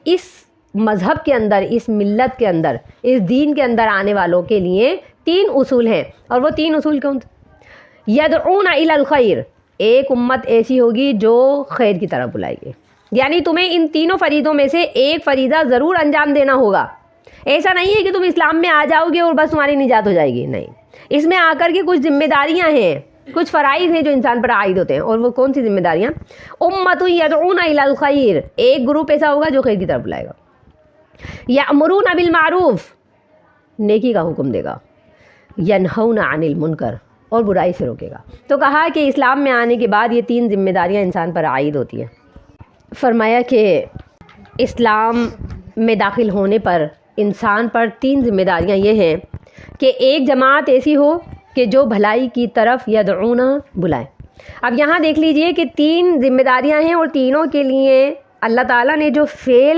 اس مذہب کے اندر، اس ملت کے اندر، اس دین کے اندر آنے والوں کے لیے 3 اصول ہیں، اور وہ 3 اصول کون سے؟ یدعون الی الخیر، ایک امت ایسی ہوگی جو خیر کی طرف بلائے گی، یعنی تمہیں ان تینوں فریضوں میں سے ایک فریضہ ضرور انجام دینا ہوگا۔ ایسا نہیں ہے کہ تم اسلام میں آ جاؤ گے اور بس تمہاری نجات ہو جائے گی، نہیں، اس میں آ کر کے کچھ ذمہ داریاں ہیں، کچھ فرائض ہیں جو انسان پر عائد ہوتے ہیں، اور وہ کون سی ذمہ داریاں؟ امت یدعون الی الخیر، ایک گروپ ایسا ہوگا جو خیر کی طرف بلائے گا، یأمرون بالمعروف، نیکی کا حکم دے گا، ینہون عن المنکر، اور برائی سے روکے گا۔ تو کہا کہ اسلام میں آنے کے بعد یہ 3 ذمہ داریاں انسان پر عائد ہوتی ہیں۔ فرمایا کہ اسلام میں داخل ہونے پر انسان پر 3 ذمہ داریاں یہ ہیں کہ ایک جماعت ایسی ہو کہ جو بھلائی کی طرف یدعون بلائے۔ اب یہاں دیکھ لیجئے کہ 3 ذمہ داریاں ہیں، اور تینوں کے لیے اللہ تعالیٰ نے جو فعل